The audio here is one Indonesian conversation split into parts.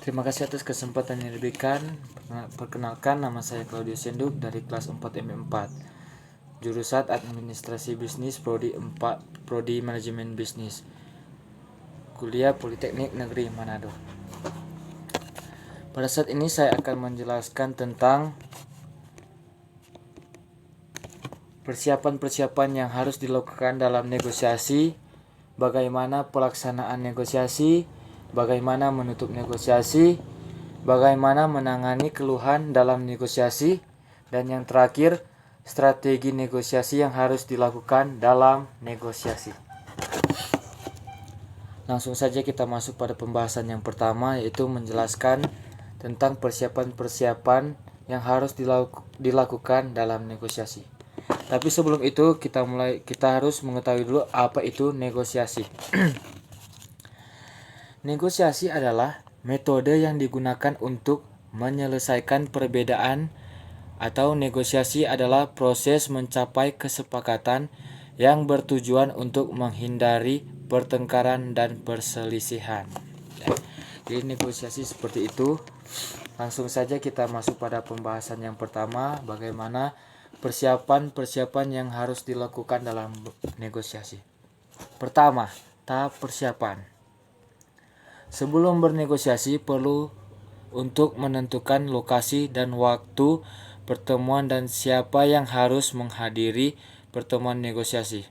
Terima kasih atas kesempatan yang diberikan. Perkenalkan, nama saya Claudius Senduk dari kelas 4 M4, jurusan Administrasi Bisnis, Prodi Manajemen Bisnis, kuliah Politeknik Negeri Manado. Pada saat ini saya akan menjelaskan tentang persiapan-persiapan yang harus dilakukan dalam negosiasi, bagaimana pelaksanaan negosiasi, bagaimana menutup negosiasi, bagaimana menangani keluhan dalam negosiasi, dan yang terakhir, strategi negosiasi yang harus dilakukan dalam negosiasi. Langsung saja kita masuk pada pembahasan yang pertama, yaitu menjelaskan tentang persiapan-persiapan yang harus dilakukan dalam negosiasi. Tapi sebelum itu kita harus mengetahui dulu apa itu negosiasi. Negosiasi adalah metode yang digunakan untuk menyelesaikan perbedaan, atau negosiasi adalah proses mencapai kesepakatan yang bertujuan untuk menghindari pertengkaran dan perselisihan. Jadi negosiasi seperti itu. Langsung saja kita masuk pada pembahasan yang pertama, bagaimana persiapan-persiapan yang harus dilakukan dalam negosiasi. Pertama, tahap persiapan. Sebelum bernegosiasi perlu untuk menentukan lokasi dan waktu pertemuan dan siapa yang harus menghadiri pertemuan negosiasi.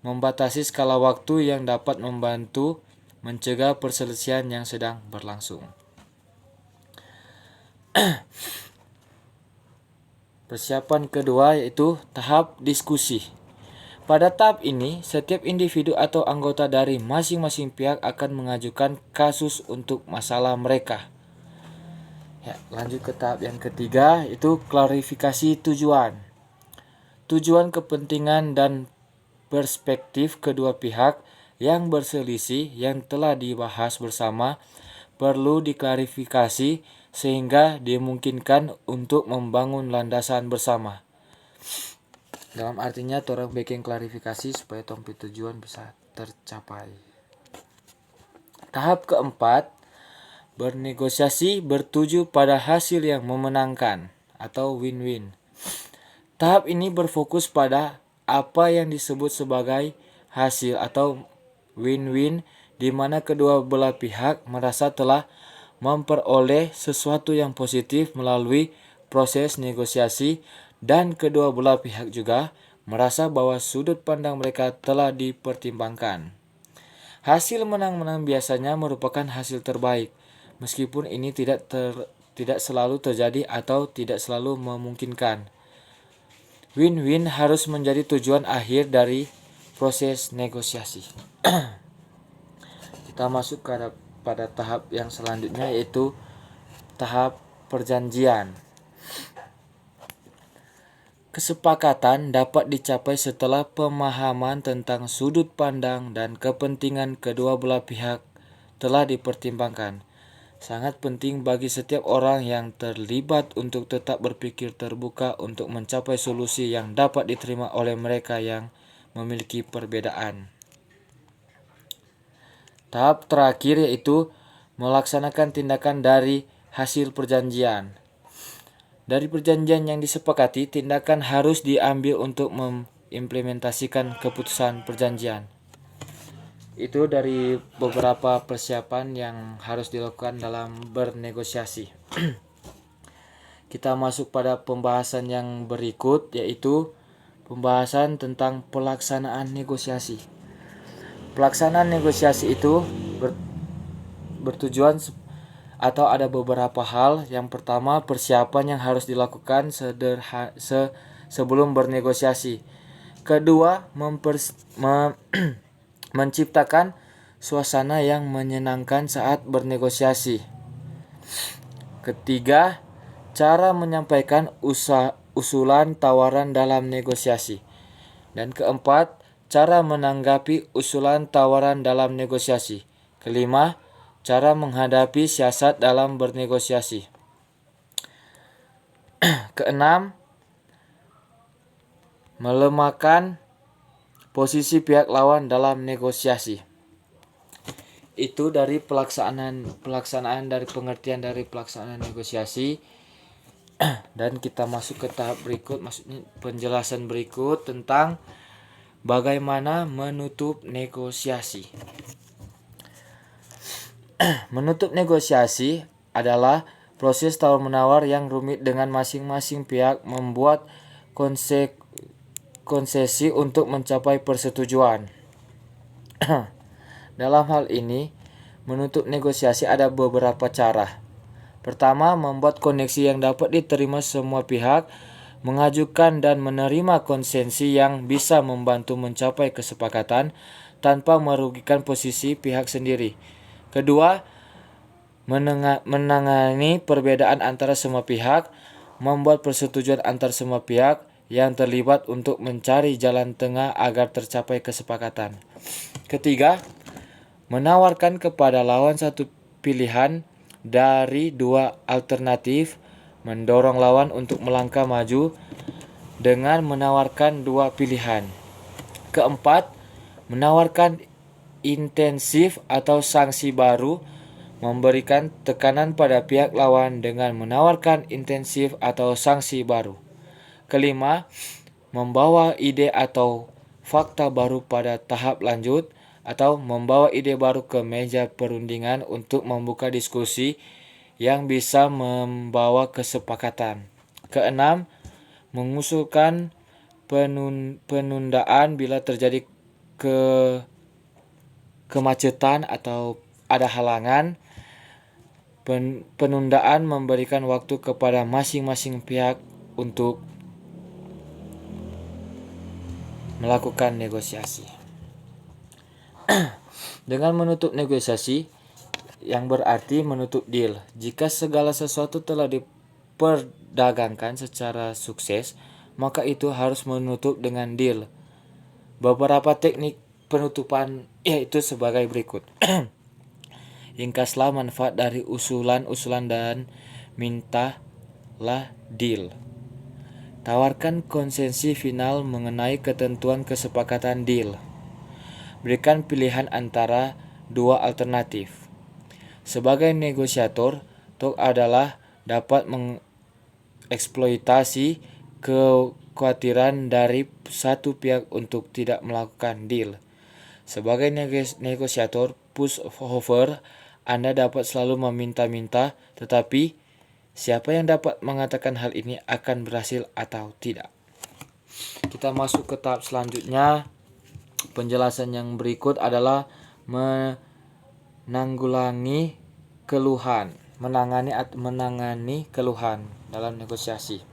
Membatasi skala waktu yang dapat membantu mencegah perselisihan yang sedang berlangsung. Persiapan kedua yaitu tahap diskusi. Pada tahap ini, setiap individu atau anggota dari masing-masing pihak akan mengajukan kasus untuk masalah mereka. Lanjut ke tahap yang ketiga, yaitu klarifikasi tujuan. Tujuan, kepentingan, dan perspektif kedua pihak yang berselisih yang telah dibahas bersama perlu diklarifikasi sehingga dimungkinkan untuk membangun landasan bersama. Dalam artinya orang bikin klarifikasi supaya tompi tujuan bisa tercapai. Tahap keempat, bernegosiasi bertuju pada hasil yang memenangkan atau win-win. Tahap ini berfokus pada apa yang disebut sebagai hasil atau win-win, di mana kedua belah pihak merasa telah memperoleh sesuatu yang positif melalui proses negosiasi, dan kedua belah pihak juga merasa bahwa sudut pandang mereka telah dipertimbangkan. Hasil menang-menang biasanya merupakan hasil terbaik, meskipun ini tidak selalu terjadi atau tidak selalu memungkinkan. Win-win harus menjadi tujuan akhir dari proses negosiasi. Kita masuk pada tahap yang selanjutnya, yaitu tahap perjanjian. Kesepakatan dapat dicapai setelah pemahaman tentang sudut pandang dan kepentingan kedua belah pihak telah dipertimbangkan. Sangat penting bagi setiap orang yang terlibat untuk tetap berpikir terbuka untuk mencapai solusi yang dapat diterima oleh mereka yang memiliki perbedaan. Tahap terakhir yaitu melaksanakan tindakan dari hasil perjanjian. Dari perjanjian yang disepakati, tindakan harus diambil untuk mengimplementasikan keputusan perjanjian. Itu dari beberapa persiapan yang harus dilakukan dalam bernegosiasi. Kita masuk pada pembahasan yang berikut, yaitu pembahasan tentang pelaksanaan negosiasi. Pelaksanaan negosiasi itu bertujuan atau ada beberapa hal. Yang pertama, persiapan yang harus dilakukan sebelum bernegosiasi. Kedua, menciptakan suasana yang menyenangkan saat bernegosiasi. Ketiga, cara menyampaikan usulan tawaran dalam negosiasi. Dan keempat, cara menanggapi usulan tawaran dalam negosiasi. Kelima, cara menghadapi siasat dalam bernegosiasi. Keenam, melemahkan posisi pihak lawan dalam negosiasi. Itu dari pelaksanaan dari pengertian dari pelaksanaan negosiasi. Dan kita masuk ke tahap berikut, maksudnya penjelasan berikut tentang bagaimana menutup negosiasi. Menutup negosiasi adalah proses tawar-menawar yang rumit dengan masing-masing pihak membuat konsesi untuk mencapai persetujuan. Dalam hal ini, menutup negosiasi ada beberapa cara. Pertama, membuat koneksi yang dapat diterima semua pihak, mengajukan dan menerima konsesi yang bisa membantu mencapai kesepakatan tanpa merugikan posisi pihak sendiri. Kedua, menangani perbedaan antara semua pihak, membuat persetujuan antar semua pihak yang terlibat untuk mencari jalan tengah agar tercapai kesepakatan. Ketiga, menawarkan kepada lawan satu pilihan dari dua alternatif, mendorong lawan untuk melangkah maju dengan menawarkan dua pilihan. Keempat, menawarkan intensif atau sanksi baru, memberikan tekanan pada pihak lawan dengan menawarkan intensif atau sanksi baru. Kelima, membawa ide atau fakta baru pada tahap lanjut, atau membawa ide baru ke meja perundingan untuk membuka diskusi yang bisa membawa kesepakatan. Keenam, mengusulkan penundaan bila terjadi kemacetan atau ada halangan. Penundaan memberikan waktu kepada masing-masing pihak untuk melakukan negosiasi. Dengan menutup negosiasi, yang berarti menutup deal. Jika segala sesuatu telah diperdagangkan secara sukses, maka itu harus menutup dengan deal. Beberapa teknik penutupan yaitu sebagai berikut. Ringkaslah manfaat dari usulan-usulan dan mintalah deal. Tawarkan konsesi final mengenai ketentuan kesepakatan deal. Berikan pilihan antara dua alternatif. Sebagai negosiator, TOK adalah dapat mengeksploitasi kekhawatiran dari satu pihak untuk tidak melakukan deal. Sebagai negosiator pushover, Anda dapat selalu meminta-minta, tetapi siapa yang dapat mengatakan hal ini akan berhasil atau tidak. Kita masuk ke tahap selanjutnya. Penjelasan yang berikut adalah menangani keluhan dalam negosiasi.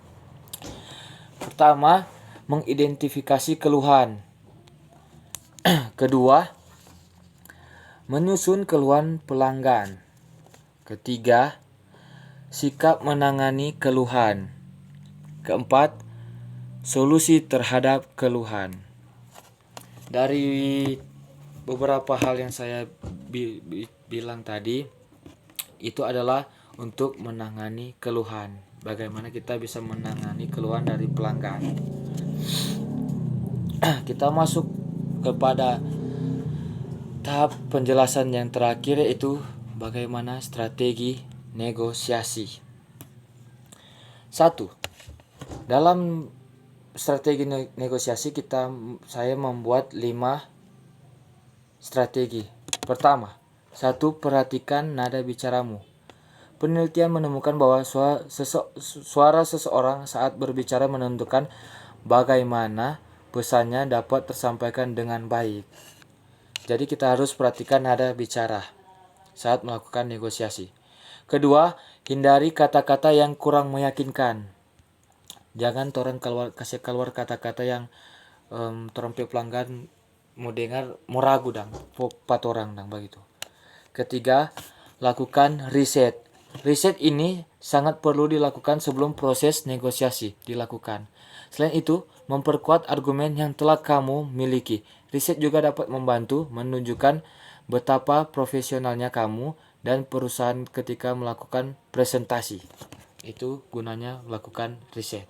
Pertama, mengidentifikasi keluhan. Kedua, menyusun keluhan pelanggan. Ketiga, sikap menangani keluhan. Keempat, solusi terhadap keluhan. Dari beberapa hal yang saya bilang tadi, itu adalah untuk menangani keluhan. Bagaimana kita bisa menangani keluhan dari pelanggan. Kita masuk kepada tahap penjelasan yang terakhir, yaitu bagaimana strategi negosiasi. 1. Dalam strategi negosiasi saya membuat 5 strategi. Pertama, 1. Perhatikan nada bicaramu. Penelitian menemukan bahwa suara seseorang saat berbicara menentukan bagaimana pesannya dapat tersampaikan dengan baik. Jadi kita harus perhatikan nada bicara saat melakukan negosiasi. Kedua, hindari kata-kata yang kurang meyakinkan. Jangan kasih keluar kata-kata yang torang pelanggan mau dengar, mau ragu dang, pat orang dang begitu. Ketiga, lakukan riset. Riset ini sangat perlu dilakukan sebelum proses negosiasi dilakukan. Selain itu, memperkuat argumen yang telah kamu miliki. Riset juga dapat membantu menunjukkan betapa profesionalnya kamu dan perusahaan ketika melakukan presentasi. Itu gunanya melakukan riset.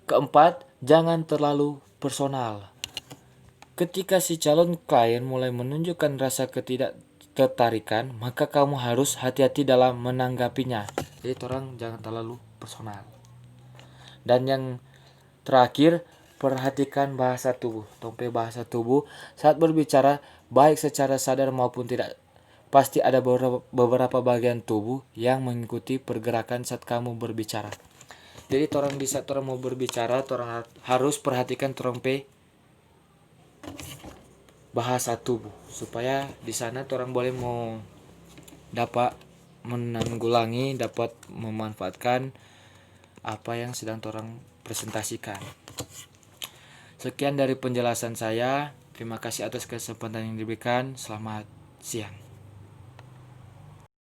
Keempat, jangan terlalu personal. Ketika si calon klien mulai menunjukkan rasa ketidaktertarikan, maka kamu harus hati-hati dalam menanggapinya. Jadi orang jangan terlalu personal. Dan yang terakhir, perhatikan bahasa tubuh. Tompe bahasa tubuh saat berbicara, baik secara sadar maupun tidak. Pasti ada beberapa bagian tubuh yang mengikuti pergerakan saat kamu berbicara. Jadi di saat orang mau berbicara, orang harus perhatikan trompe bahasa tubuh supaya di sana orang boleh mau dapat menanggulangi, dapat memanfaatkan apa yang sedang orang presentasikan. Sekian dari penjelasan saya. Terima kasih atas kesempatan yang diberikan. Selamat siang.